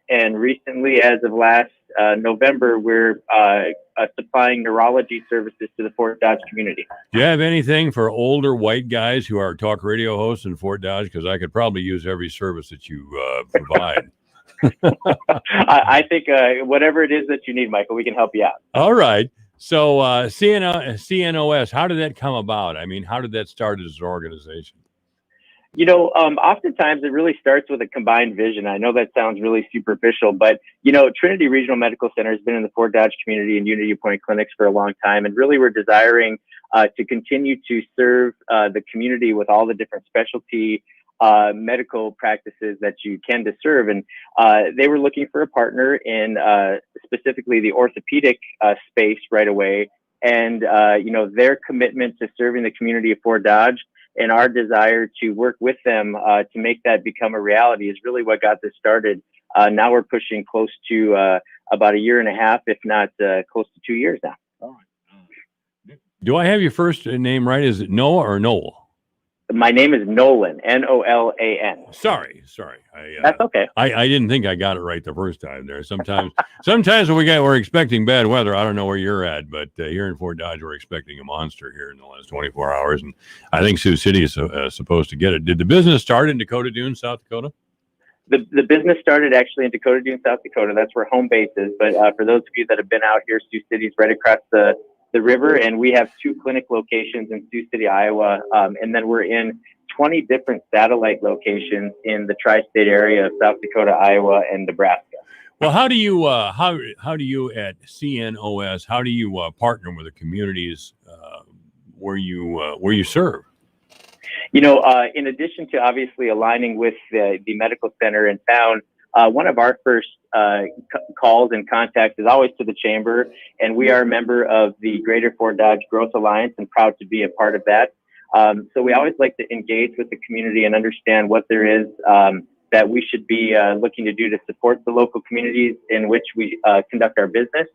And recently, as of last November, we're supplying neurology services to the Fort Dodge community. Do you have anything for older white guys who are talk radio hosts in Fort Dodge? Because I could probably use every service that you provide. I think whatever it is that you need, Michael, we can help you out. All right. So CNOS, how did that come about? I mean, how did that start as an organization? Oftentimes it really starts with a combined vision. I know that sounds really superficial, but, Trinity Regional Medical Center has been in the Fort Dodge community and Unity Point clinics for a long time. And really we're desiring to continue to serve the community with all the different specialty medical practices that you can to serve. And they were looking for a partner in specifically the orthopedic space right away. And, their commitment to serving the community of Fort Dodge and our desire to work with them to make that become a reality is really what got this started. Now we're pushing close to about a year and a half, if not close to 2 years now. Do I have your first name right? Is it Noah or Noel? My name is Nolan, Nolan. Sorry. That's okay. I didn't think I got it right the first time there. Sometimes when we're expecting bad weather, I don't know where you're at, but here in Fort Dodge, we're expecting a monster here in the last 24 hours. And I think Sioux City is supposed to get it. Did the business start in Dakota Dunes, South Dakota? The business started actually in Dakota Dunes, South Dakota. That's where home base is. But for those of you that have been out here, Sioux City is right across the river, and we have 2 clinic locations in Sioux City, Iowa, and then we're in 20 different satellite locations in the tri-state area of South Dakota, Iowa, and Nebraska. Well, how do you at CNOS, how do you partner with the communities where you serve? In addition to obviously aligning with the medical center in town, one of our first calls and contacts is always to the chamber, and we are a member of the Greater Fort Dodge Growth Alliance and proud to be a part of that. So we always like to engage with the community and understand what there is that we should be looking to do to support the local communities in which we conduct our business.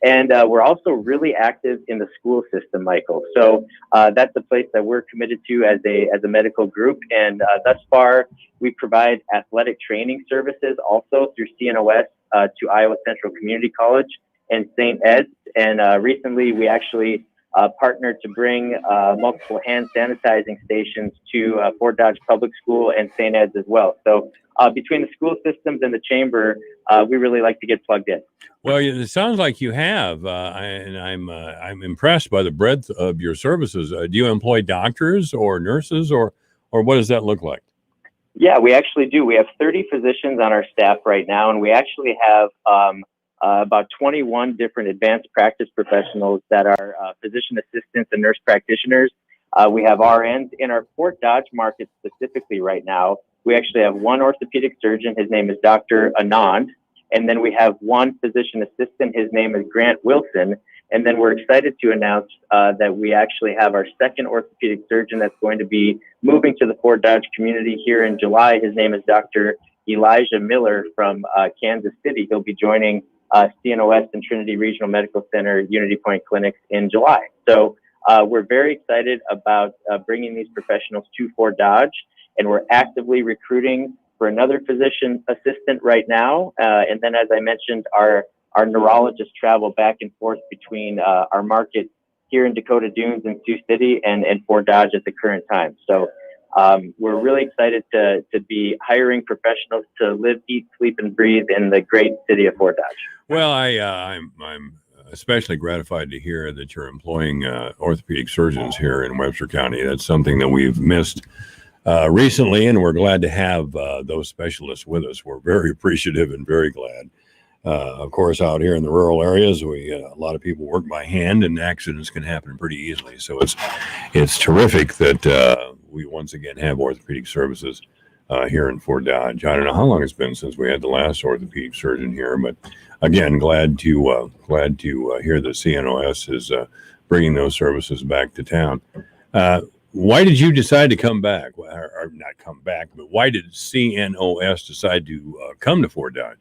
And we're also really active in the school system, Michael. So that's a place that we're committed to as a medical group. And thus far, we provide athletic training services also through CNOS to Iowa Central Community College and St. Ed's. And recently, we actually partnered to bring multiple hand sanitizing stations to Fort Dodge Public School and St. Ed's as well. So between the school systems and the chamber, we really like to get plugged in. Well, it sounds like you have, and I'm impressed by the breadth of your services. Do you employ doctors or nurses, or what does that look like? Yeah, we actually do. We have 30 physicians on our staff right now, and we actually have about 21 different advanced practice professionals that are physician assistants and nurse practitioners. We have RNs in our Fort Dodge market specifically right now. We actually have one orthopedic surgeon. His name is Dr. Anand. And then we have one physician assistant. His name is Grant Wilson. And then we're excited to announce that we actually have our second orthopedic surgeon that's going to be moving to the Fort Dodge community here in July. His name is Dr. Elijah Miller from Kansas City. He'll be joining CNOS and Trinity Regional Medical Center Unity Point clinics in July. So we're very excited about bringing these professionals to Fort Dodge, and we're actively recruiting for another physician assistant right now. And then, as I mentioned, our neurologists travel back and forth between our market here in Dakota Dunes and Sioux City and Fort Dodge at the current time. So we're really excited to be hiring professionals to live, eat, sleep, and breathe in the great city of Fort Dodge. Well, I'm especially gratified to hear that you're employing orthopedic surgeons here in Webster County. That's something that we've missed recently, and we're glad to have those specialists with us. We're very appreciative and very glad. Of course, out here in the rural areas, a lot of people work by hand, and accidents can happen pretty easily. So it's terrific that we once again have orthopedic services here in Fort Dodge. I don't know how long it's been since we had the last orthopedic surgeon here, but again, glad to hear that CNOS is bringing those services back to town. Why did you decide to come back? Or not come back, but why did CNOS decide to come to Fort Dodge?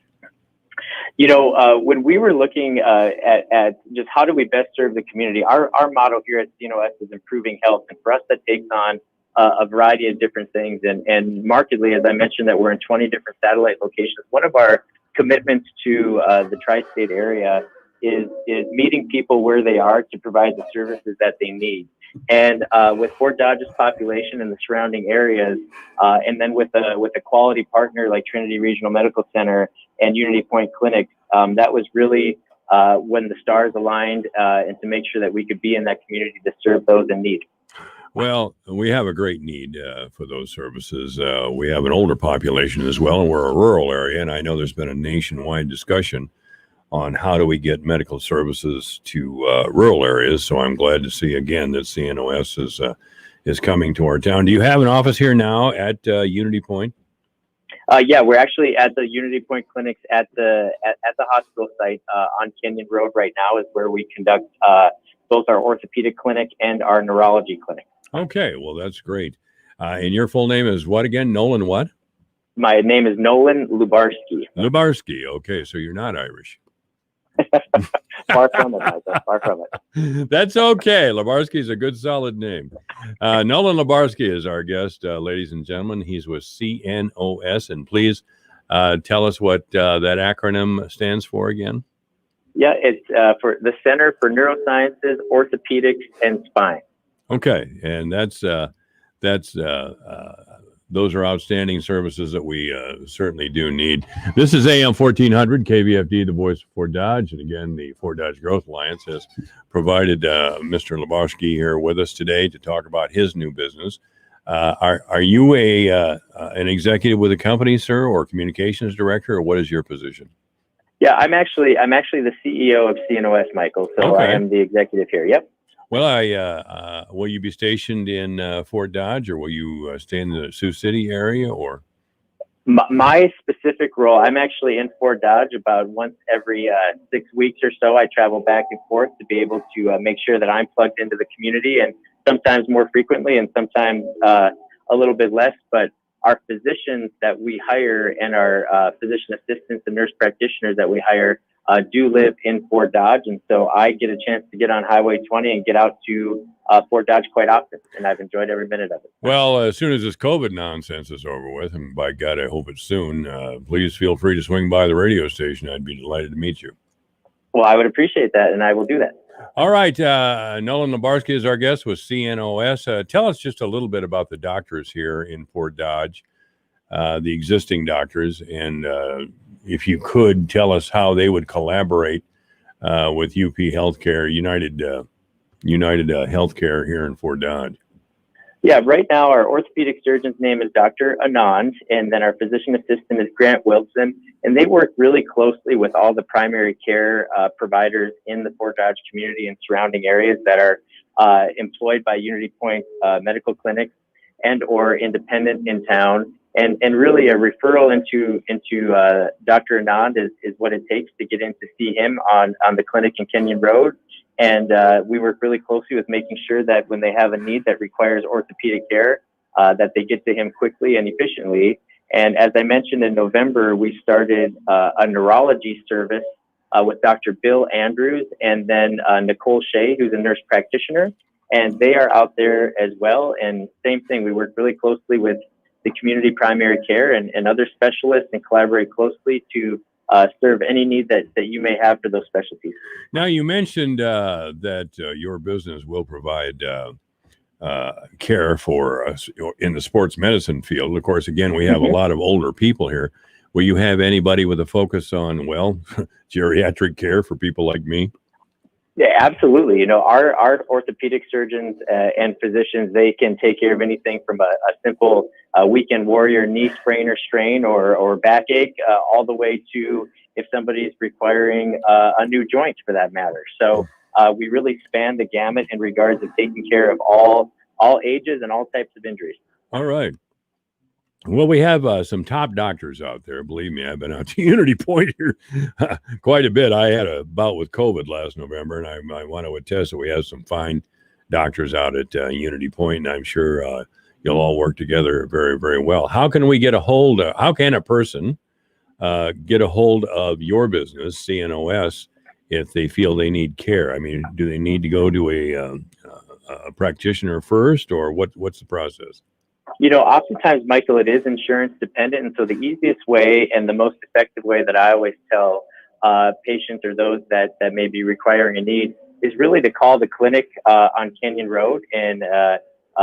When we were looking at just how do we best serve the community, our motto here at CNOS is improving health. And for us, that takes on a variety of different things. And markedly, as I mentioned, that we're in 20 different satellite locations. One of our commitment to the tri-state area is meeting people where they are to provide the services that they need. And with Fort Dodge's population and the surrounding areas, and then with a quality partner like Trinity Regional Medical Center and Unity Point Clinic, that was really when the stars aligned, and to make sure that we could be in that community to serve those in need. Well, we have a great need for those services. We have an older population as well, and we're a rural area, and I know there's been a nationwide discussion on how do we get medical services to rural areas. So I'm glad to see again that CNOS is coming to our town. Do you have an office here now at Unity Point? Yeah, we're actually at the Unity Point Clinics at the hospital site on Kenyon Road right now is where we conduct both our orthopedic clinic and our neurology clinic. Okay, well, that's great. And your full name is what again? Nolan what? My name is Nolan Lubarski. Lubarski. Okay, so you're not Irish. Far from it, Michael. Far from it. That's okay. Lubarski is a good, solid name. Nolan Lubarski is our guest, ladies and gentlemen. He's with CNOS, and please tell us what that acronym stands for again. Yeah, it's for the Center for Neurosciences, Orthopedics, and Spine. Okay, and that's those are outstanding services that we certainly do need. This is AM 1400 KVFD, the voice of Fort Dodge, and again, the Fort Dodge Growth Alliance has provided Mr. Lubarski here with us today to talk about his new business. Are you an executive with a company, sir, or communications director, or what is your position? Yeah, I'm actually the CEO of CNOS, Michael. So okay. I am the executive here. Yep. Well, will you be stationed in Fort Dodge, or will you stay in the Sioux City area, or? My specific role, I'm actually in Fort Dodge about once every 6 weeks or so. I travel back and forth to be able to make sure that I'm plugged into the community, and sometimes more frequently and sometimes a little bit less. But our physicians that we hire and our physician assistants and nurse practitioners that we hire do live in Fort Dodge, and so I get a chance to get on Highway 20 and get out to Fort Dodge quite often, and I've enjoyed every minute of it. Well, as soon as this COVID nonsense is over with, and by God, I hope it's soon, please feel free to swing by the radio station. I'd be delighted to meet you. Well, I would appreciate that, and I will do that. All right, Nolan Lubarski is our guest with CNOS. Tell us just a little bit about the doctors here in Fort Dodge, the existing doctors, and if you could tell us how they would collaborate with UP Healthcare, United Healthcare here in Fort Dodge. Yeah, right now our orthopedic surgeon's name is Dr. Anand, and then our physician assistant is Grant Wilson, and they work really closely with all the primary care providers in the Fort Dodge community and surrounding areas that are employed by Unity Point medical clinics and or independent in town. And really a referral into Dr. Anand is what it takes to get in to see him on the clinic in Kenyon Road. And we work really closely with making sure that when they have a need that requires orthopedic care, that they get to him quickly and efficiently. And as I mentioned in November, we started a neurology service with Dr. Bill Andrews and then Nicole Shea, who's a nurse practitioner. And they are out there as well. And same thing, we work really closely with the community primary care and other specialists and collaborate closely to serve any need that you may have for those specialties. Now, you mentioned that your business will provide care for us in the sports medicine field. Of course, again, we have a lot of older people here. Will you have anybody with a focus on, well, geriatric care for people like me? Yeah, absolutely. You know, our orthopedic surgeons and physicians, they can take care of anything from a simple weekend warrior knee sprain or strain or backache, all the way to if somebody's requiring a new joint for that matter. So we really span the gamut in regards of taking care of all ages and all types of injuries. All right. Well, we have some top doctors out there. Believe me, I've been out to Unity Point here quite a bit. I had a bout with COVID last November, and I want to attest that we have some fine doctors out at Unity Point, and I'm sure you'll all work together very, very well. How can we get a hold of, how can a person get a hold of your business, CNOS, if they feel they need care? I mean, do they need to go to a practitioner first, or what's the process? Oftentimes, Michael, it is insurance dependent. And so the easiest way and the most effective way that I always tell patients or those that may be requiring a need is really to call the clinic on Canyon Road and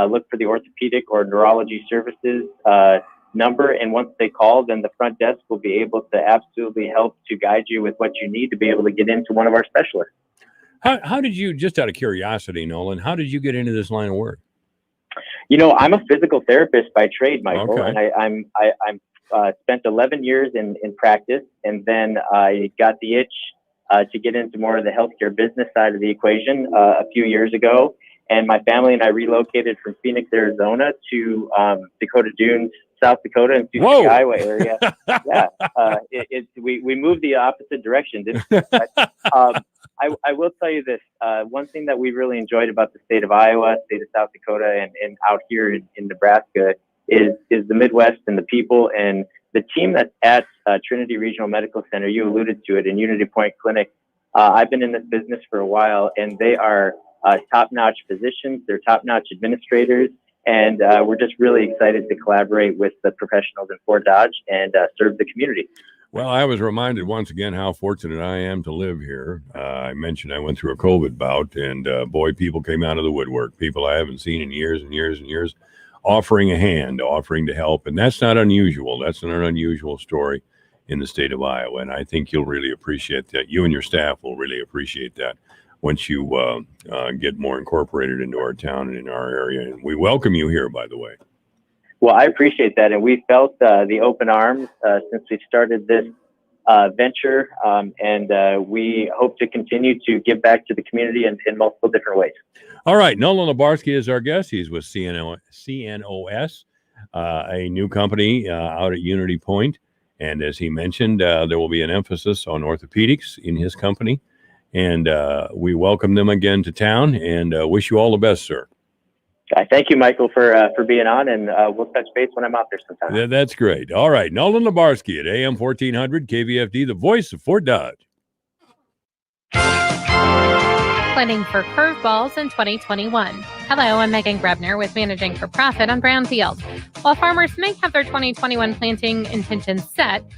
look for the orthopedic or neurology services number. And once they call, then the front desk will be able to absolutely help to guide you with what you need to be able to get into one of our specialists. How did you, just out of curiosity, Nolan, how did you get into this line of work? I'm a physical therapist by trade, Michael, Okay. and I'm spent 11 years in practice, and then I got the itch to get into more of the healthcare business side of the equation a few years ago. And my family and I relocated from Phoenix, Arizona to Dakota Dunes, South Dakota, and Sioux City, Iowa area. Yeah, we moved the opposite direction, didn't we? But, I will tell you this. One thing that we really enjoyed about the state of Iowa, state of South Dakota, and out here in Nebraska is the Midwest and the people and the team that's at Trinity Regional Medical Center. You alluded to it in Unity Point Clinic. I've been in this business for a while, and they are top-notch physicians. They're top-notch administrators, and we're just really excited to collaborate with the professionals in Fort Dodge and serve the community. Well, I was reminded once again how fortunate I am to live here. I mentioned I went through a COVID bout, and boy, people came out of the woodwork. People I haven't seen in years and years and years, offering a hand, offering to help. And that's not unusual. That's an unusual story in the state of Iowa. And I think you'll really appreciate that. You and your staff will really appreciate that once you get more incorporated into our town and in our area. And we welcome you here, by the way. Well, I appreciate that. And we felt the open arms since we started this venture. And we hope to continue to give back to the community in multiple different ways. All right. Nolan Lubarsky is our guest. He's with CNOS, a new company out at Unity Point. And as he mentioned, there will be an emphasis on orthopedics in his company. And we welcome them again to town and wish you all the best, sir. Thank you, Michael, for being on, and we'll touch base when I'm out there sometime. That's great. All right. Nolan Lubarsky at AM 1400 KVFD, the voice of Fort Dodge. Planning for curveballs in 2021. Hello, I'm Megan Grebner with Managing for Profit on Brownfield. While farmers may have their 2021 planting intentions set, it